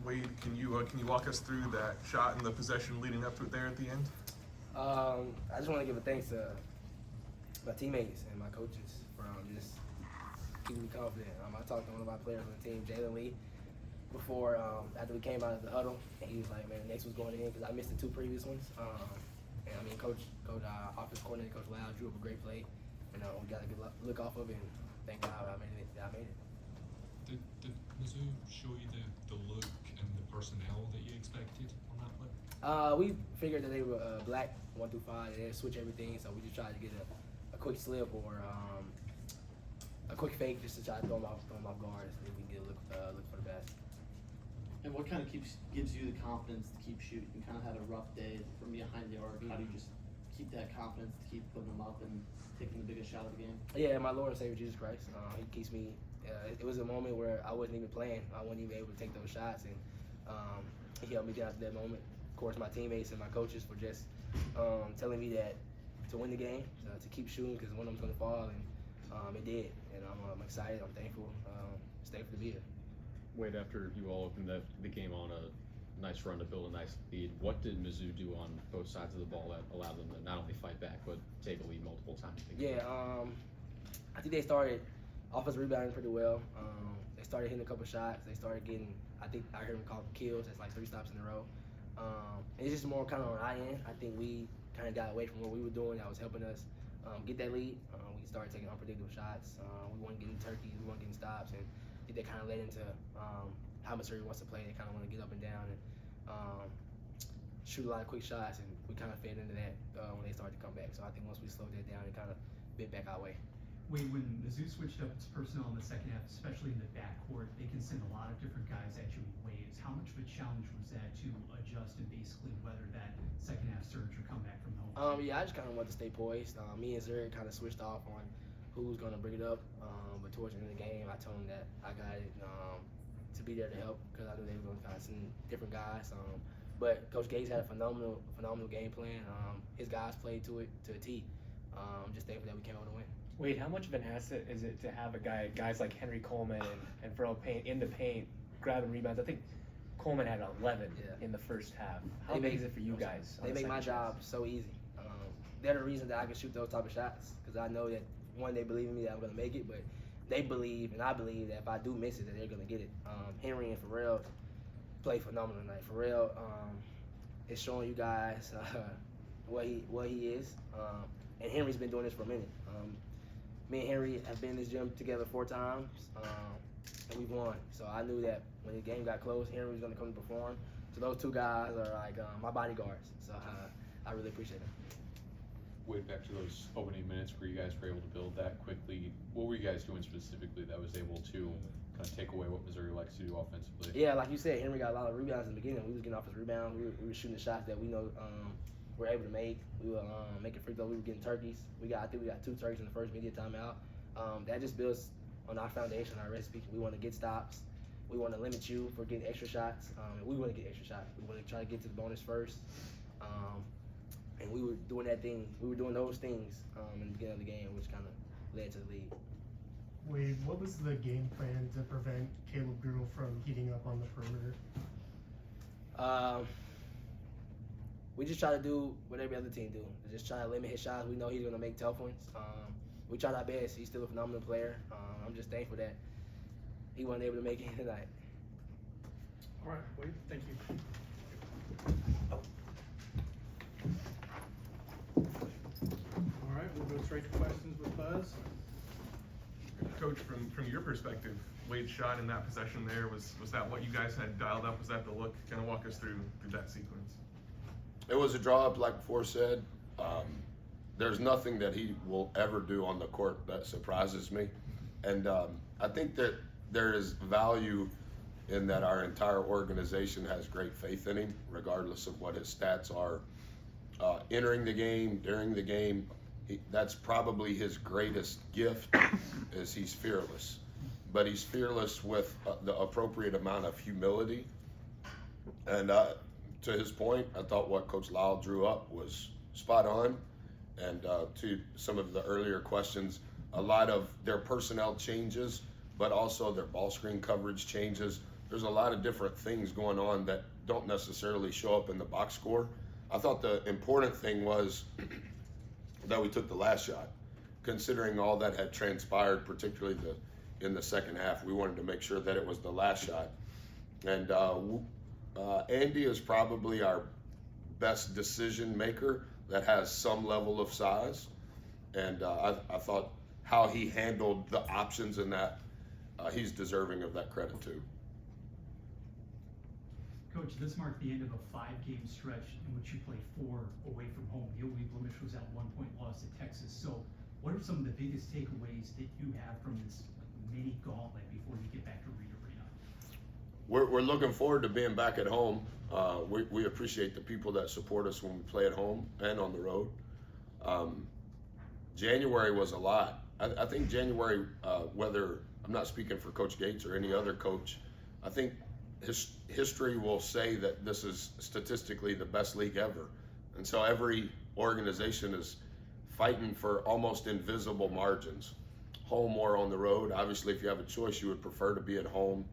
Wade, can you walk us through that shot and the possession leading up to it there at the end? I just want to give a thanks to my teammates and my coaches for just keeping me confident. I talked to one of my players on the team, Jalen Lee, before after we came out of the huddle, and he was like, "Man, the next one's going in," because I missed the two previous ones. And I mean, coach, offense coordinator, Coach Loud drew up a great play. We got a good look off of it, and thank God I made it. Did Mizzou show you the look and the personnel that you expected on that play? We figured that they were black 1 through 5. They switch everything, so we just tried to get a quick slip or a quick fake just to try to throw them off guard so we can get a look for the basket. And what kind of gives you the confidence to keep shooting? You kind of had a rough day from behind the arc. How do you just keep that confidence to keep putting them up and taking the biggest shot of the game? Yeah, my Lord and Savior Jesus Christ. He keeps me. It was a moment where I wasn't even playing. I wasn't even able to take those shots, and he helped me get out of that moment. Of course, my teammates and my coaches were just telling me that to win the game, to keep shooting because one of them's going to fall, and it did. And I'm excited. I'm thankful. Thankful to be here. Wade, after you all opened the game on a nice run to build a nice lead, what did Mizzou do on both sides of the ball that allowed them to not only fight back but take a lead multiple times? Yeah, I think they started offensive rebounding pretty well. They started hitting a couple shots. They started getting, I think I heard them call kills. That's like 3 stops in a row. And it's just more kind of on our end. I think we kind of got away from what we were doing. That was helping us get that lead. We started taking unpredictable shots. We weren't getting turkeys. We weren't getting stops. And I think that kind of led into how Missouri wants to play. They kind of want to get up and down and shoot a lot of quick shots. And we kind of fed into that when they started to come back. So I think once we slowed that down, it kind of bit back our way. Wade, when Mizzou switched up its personnel in the second half, especially in the backcourt, they can send a lot of different guys at you in waves. How much of a challenge was that to adjust and basically weather that second half surge or comeback from home? Yeah, I just kind of wanted to stay poised. Me and Zurich kind of switched off on who's going to bring it up. But towards the end of the game, I told them that I got it to be there to help because I knew they were going to kind of send different guys. But Coach Gates had a phenomenal game plan. His guys played to it to a T. I'm just thankful that we came out to win. Wade, how much of an asset is it to have guys like Henry Coleman and Pharrell Payne in the paint, grabbing rebounds? I think Coleman had 11 in the first half. How big is it for you guys? They make my job so easy. They're the reason that I can shoot those type of shots because I know that, one, they believe in me that I'm going to make it, but they believe, and I believe that if I do miss it, that they're going to get it. Henry and Pharrell play phenomenal tonight. Pharrell is showing you guys what he is, and Henry's been doing this for a minute. Me and Henry have been in this gym together 4 times, and we've won. So I knew that when the game got close, Henry was going to come to perform. So those 2 guys are like my bodyguards. So I really appreciate them. Wade, back to those opening minutes where you guys were able to build that quickly. What were you guys doing specifically that was able to kind of take away what Missouri likes to do offensively? Yeah, like you said, Henry got a lot of rebounds in the beginning. We was getting off his rebounds. We were shooting the shots that we know we're able to make. We were making free throws. We were getting turkeys. I think we got 2 turkeys in the first media timeout. That just builds on our foundation, our recipe. We want to get stops. We want to limit you for getting extra shots. And we want to get extra shots. We want to try to get to the bonus first. And we were doing that thing. We were doing those things in the beginning of the game, which kind of led to the lead. Wade, what was the game plan to prevent Caleb Grewal from heating up on the perimeter? We just try to do what every other team do. Just try to limit his shots. We know he's going to make tough ones. We tried our best. He's still a phenomenal player. I'm just thankful that he wasn't able to make it tonight. All right, Wade, thank you. All right, we'll go straight to questions with Buzz. Coach, from your perspective, Wade's shot in that possession there, was that what you guys had dialed up? Was that the look? Kind of walk us through that sequence. It was a draw up, like before said. There's nothing that he will ever do on the court that surprises me. And I think that there is value in that our entire organization has great faith in him, regardless of what his stats are. Entering the game, during the game, that's probably his greatest gift is he's fearless. But he's fearless with the appropriate amount of humility. And to his point, I thought what Coach Lyle drew up was spot on. And to some of the earlier questions, a lot of their personnel changes, but also their ball screen coverage changes, there's a lot of different things going on that don't necessarily show up in the box score. I thought the important thing was that we took the last shot. Considering all that had transpired, particularly in the second half, we wanted to make sure that it was the last shot. And Andy is probably our best decision maker that has some level of size. And I thought how he handled the options in that, he's deserving of that credit too. Coach, this marked the end of a 5-game stretch in which you played 4 away from home. The only blemish was that 1-point loss at Texas. So what are some of the biggest takeaways that you have from this mini gauntlet before you get back to Reed Arena? We're looking forward to being back at home. We appreciate the people that support us when we play at home and on the road. January was a lot. I think January, whether I'm not speaking for Coach Gates or any other coach, I think history will say that this is statistically the best league ever. And so every organization is fighting for almost invisible margins, home or on the road. Obviously, if you have a choice, you would prefer to be at home.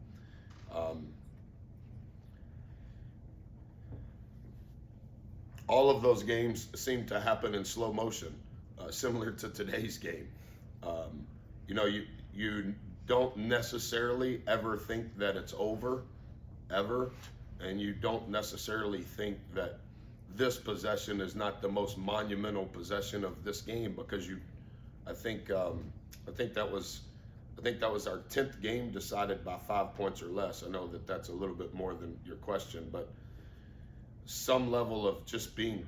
All of those games seem to happen in slow motion, similar to today's game. You don't necessarily ever think that it's over, ever, and you don't necessarily think that this possession is not the most monumental possession of this game, because I think that was our 10th game decided by 5 points or less. I know that that's a little bit more than your question, but some level of just being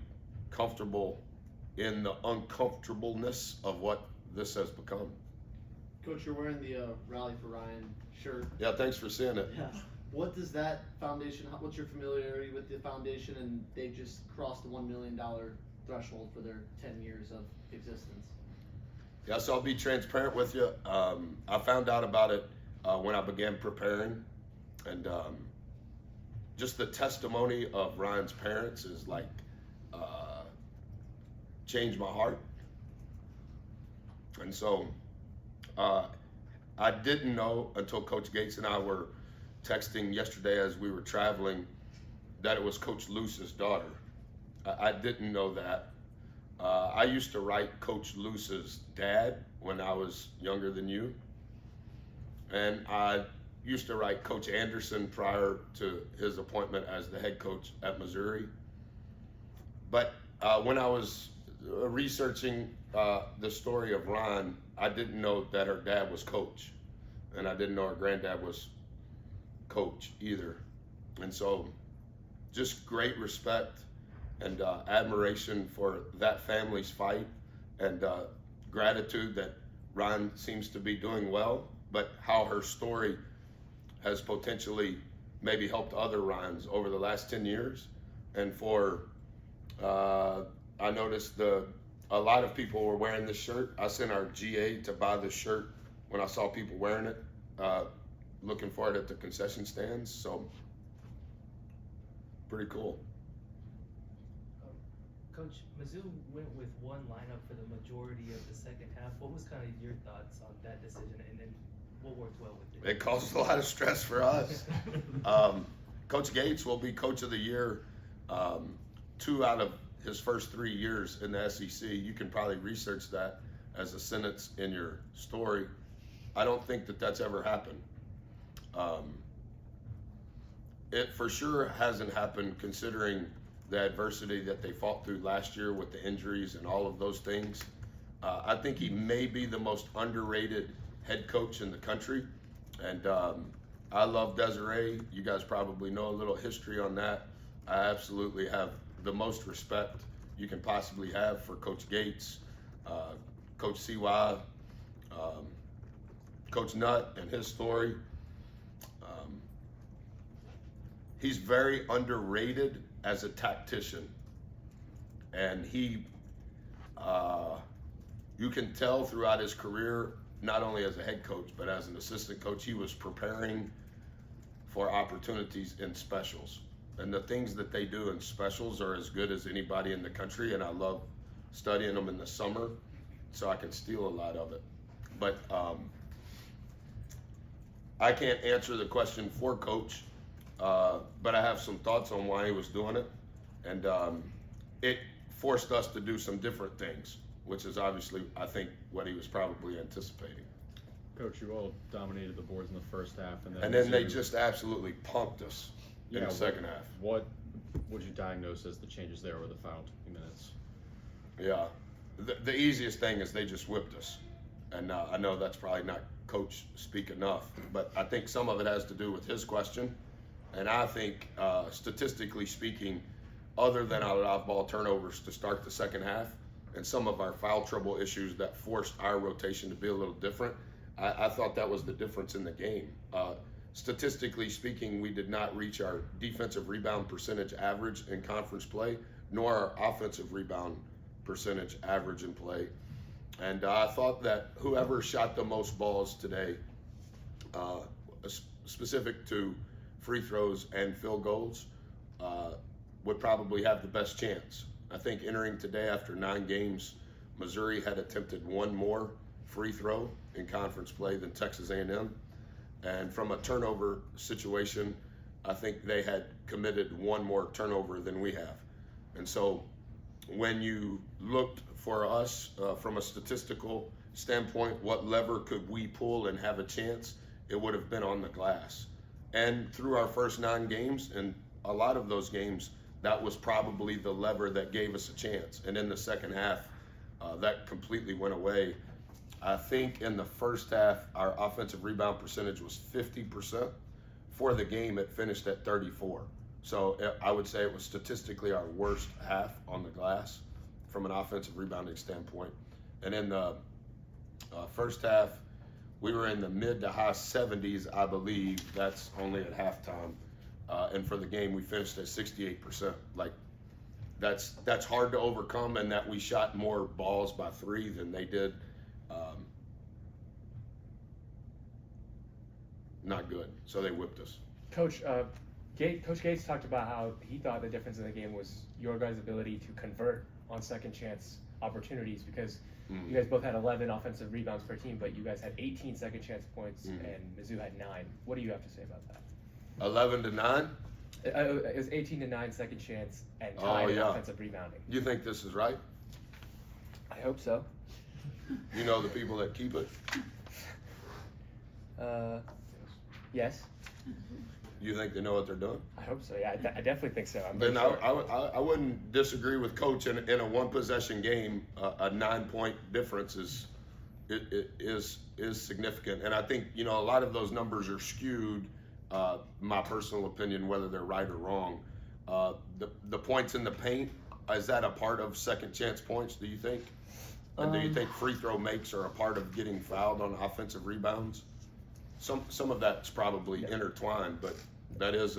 comfortable in the uncomfortableness of what this has become. Coach, you're wearing the Rally for Ryan shirt. Yeah, thanks for seeing it. Yeah. What does that foundation, what's your familiarity with the foundation? And they've just crossed the $1 million threshold for their 10 years of existence. Yeah, so I'll be transparent with you. I found out about it when I began preparing, and just the testimony of Ryan's parents is like changed my heart. And so I didn't know until Coach Gates and I were texting yesterday as we were traveling that it was Coach Luce's daughter. I didn't know that. I used to write Coach Luce's dad when I was younger than you. And I used to write Coach Anderson prior to his appointment as the head coach at Missouri. But when I was researching the story of Ron, I didn't know that her dad was coach. And I didn't know her granddad was coach either. And so just great respect and admiration for that family's fight, and gratitude that Ryan seems to be doing well, but how her story has potentially maybe helped other Ryans over the last 10 years. And for, I noticed a lot of people were wearing this shirt. I sent our GA to buy this shirt when I saw people wearing it, looking for it at the concession stands. So pretty cool. Coach, Mizzou went with one lineup for the majority of the second half. What was kind of your thoughts on that decision, and then what worked well with it? It caused a lot of stress for us. Coach Gates will be Coach of the Year 2 out of his first 3 years in the SEC. You can probably research that as a sentence in your story. I don't think that that's ever happened. It for sure hasn't happened considering the adversity that they fought through last year with the injuries and all of those things. I think he may be the most underrated head coach in the country. And I love Desiree. You guys probably know a little history on that. I absolutely have the most respect you can possibly have for Coach Gates, Coach CY, Coach Nutt and his story. He's very underrated as a tactician, and he, you can tell throughout his career, not only as a head coach, but as an assistant coach, he was preparing for opportunities in specials. And the things that they do in specials are as good as anybody in the country, and I love studying them in the summer, so I can steal a lot of it. But I can't answer the question for Coach. but I have some thoughts on why he was doing it. And it forced us to do some different things, which is obviously, I think, what he was probably anticipating. Coach, you all dominated the boards in the first half, and And then they Mizzou- just absolutely punked us in the second half. What would you diagnose as the changes there over the final 20 minutes? Yeah, the easiest thing is they just whipped us, and I know that's probably not coach speak enough, but I think some of it has to do with his question, and I think statistically speaking, other than our off-ball turnovers to start the second half, and some of our foul trouble issues that forced our rotation to be a little different, I thought that was the difference in the game. Statistically speaking, we did not reach our defensive rebound percentage average in conference play, nor our offensive rebound percentage average in play. And I thought that whoever shot the most balls today, specific to free throws and field goals, would probably have the best chance. I think entering today after 9 games, Missouri had attempted one more free throw in conference play than Texas A&M. And from a turnover situation, I think they had committed one more turnover than we have. And so when you looked for us from a statistical standpoint, what lever could we pull and have a chance, it would have been on the glass. And through our first 9 games, and a lot of those games, that was probably the lever that gave us a chance. And in the second half, that completely went away. I think in the first half, our offensive rebound percentage was 50%. For the game, it finished at 34%. So I would say it was statistically our worst half on the glass from an offensive rebounding standpoint. And in the first half, we were in the mid to high 70s, I believe. That's only at halftime. And for the game, we finished at 68%. Like, that's hard to overcome, and that we shot more balls by 3 than they did. Not good. So they whipped us. Coach, Coach Gates talked about how he thought the difference in the game was your guys' ability to convert on second chance opportunities, because you guys both had 11 offensive rebounds per team, but you guys had 18 second chance points, and Mizzou had 9. What do you have to say about that? 11 to 9? It was 18 to 9 second chance and tied in offensive rebounding. You think this is right? I hope so. You know the people that keep it? Yes. You think they know what they're doing? I hope so. Yeah, I definitely think so. Then I wouldn't disagree with Coach in a one possession game. A 9-point difference is significant, and I think a lot of those numbers are skewed. My personal opinion, whether they're right or wrong. The points in the paint, is that a part of second chance points? Do you think? And do you think free throw makes are a part of getting fouled on offensive rebounds? Some of that's probably intertwined, but that is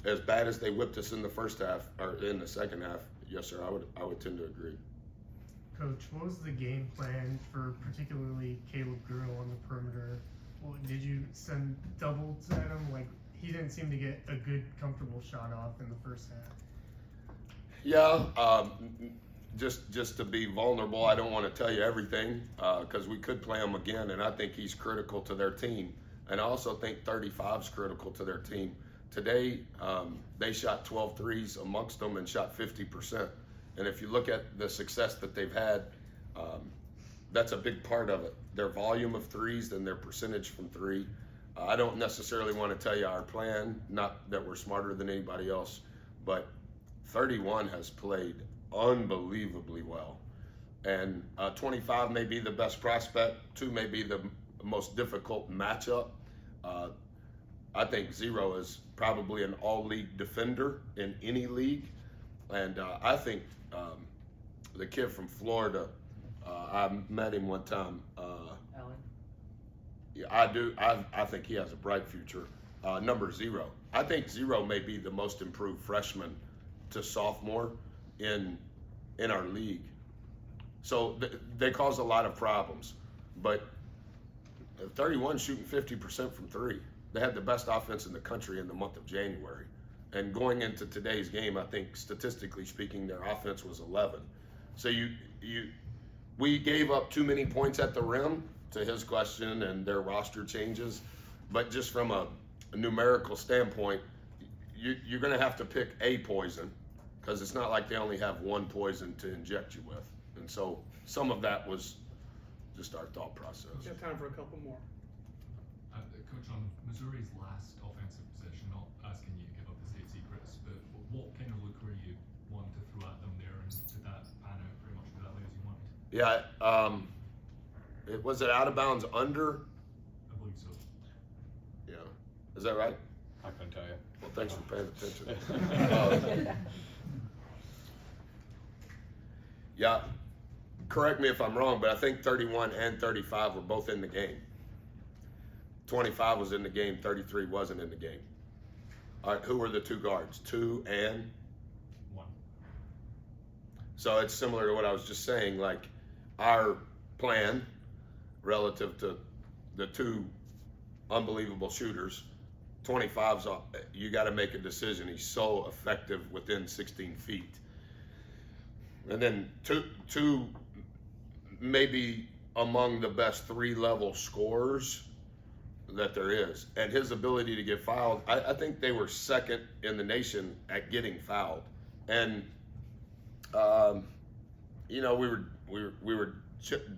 as bad as they whipped us in the first half or in the second half. Yes, sir. I would tend to agree. Coach, what was the game plan for particularly Caleb Grunel on the perimeter? Well, did you send doubles at him? Like, he didn't seem to get a good, comfortable shot off in the first half. Yeah, just to be vulnerable, I don't want to tell you everything because we could play him again, and I think he's critical to their team. And I also think 35 is critical to their team. Today, they shot 12 threes amongst them and shot 50%. And if you look at the success that they've had, that's a big part of it. Their volume of threes and their percentage from 3. I don't necessarily want to tell you our plan, not that we're smarter than anybody else, but 31 has played unbelievably well. And 25 may be the best prospect, 2 may be the most difficult matchup. I think 0 is probably an all-league defender in any league. And I think the kid from Florida, I met him one time. Allen? Yeah, I do. I think he has a bright future. Number 0. I think 0 may be the most improved freshman to sophomore in our league. So they cause a lot of problems. But 31 shooting 50% from 3. They had the best offense in the country in the month of January. And going into today's game, I think statistically speaking, their offense was 11. So we gave up too many points at the rim, to his question, and their roster changes. But just from a a numerical standpoint, you're going to have to pick a poison, because it's not like they only have one poison to inject you with. And so some of that was just our thought process. We have time for a couple more. Coach, on Missouri's last offensive possession, not asking you to give up the state secrets, but what kind of look were you wanting to throw at them there, and did that pan out pretty much exactly as you wanted? Yeah, was it out of bounds under? I believe so. Yeah. Is that right? I couldn't tell you. Well, thanks for paying attention. Yeah, correct me if I'm wrong, but I think 31 and 35 were both in the game. 25 was in the game, 33 wasn't in the game. All right, who were the two guards? 2 and 1. So it's similar to what I was just saying, like our plan relative to the two unbelievable shooters. 25's you got to make a decision. He's so effective within 16 feet. And then two maybe among the best 3-level scorers that there is. And his ability to get fouled, I think they were second in the nation at getting fouled. And you know, we were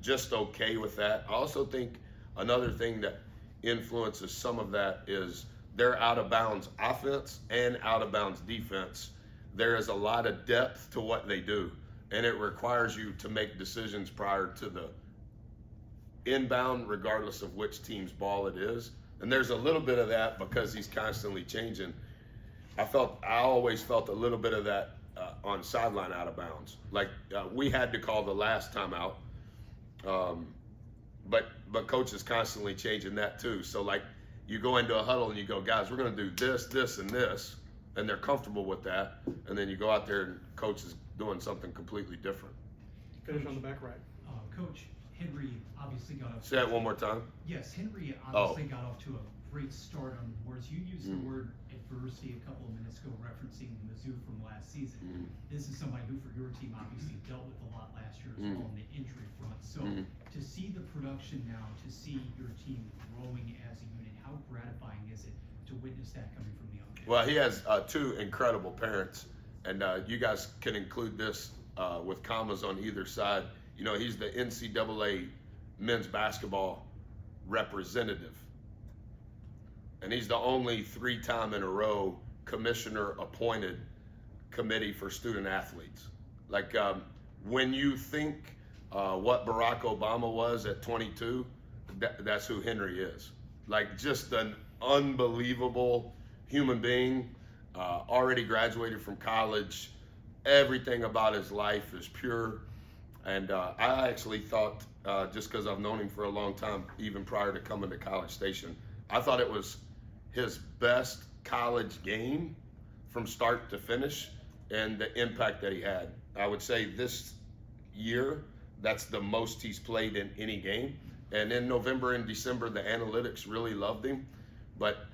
just okay with that. I also think another thing that influences some of that is their out of bounds offense and out of bounds defense. There is a lot of depth to what they do, and it requires you to make decisions prior to the inbound, regardless of which team's ball it is. And there's a little bit of that because he's constantly changing. I always felt a little bit of that on sideline out of bounds. Like we had to call the last timeout, but coach is constantly changing that too. So like you go into a huddle and you go, guys, we're going to do this, this, and this, and they're comfortable with that. And then you go out there and coach is doing something completely different. Finish on the back right. Coach, Henry obviously got off. Say that one more time. Yes, Henry obviously got off to a great start on the boards. You used the word adversity a couple of minutes ago, referencing Mizzou from last season. This is somebody who, for your team, obviously dealt with a lot last year as well on the injury front. So to see the production now, to see your team growing as a unit, how gratifying is it to witness that coming from the young? Well, he has 2 incredible parents, and you guys can include this with commas on either side. You know, he's the NCAA men's basketball representative, and he's the only 3-time in a row commissioner appointed committee for student athletes. Like when you think what Barack Obama was at 22, that's who Henry is. Like just an unbelievable human being, already graduated from college. Everything about his life is pure. And I actually thought, just because I've known him for a long time, even prior to coming to College Station, I thought it was his best college game from start to finish and the impact that he had. I would say this year, that's the most he's played in any game. And in November and December, the analytics really loved him. But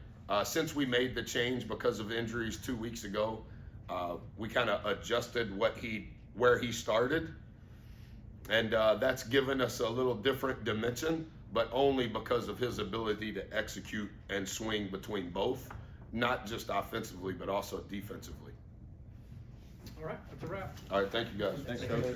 since we made the change because of injuries 2 weeks ago, we kind of adjusted where he started. And that's given us a little different dimension, but only because of his ability to execute and swing between both, not just offensively, but also defensively. All right, that's a wrap. All right, thank you guys. Thanks, Coach.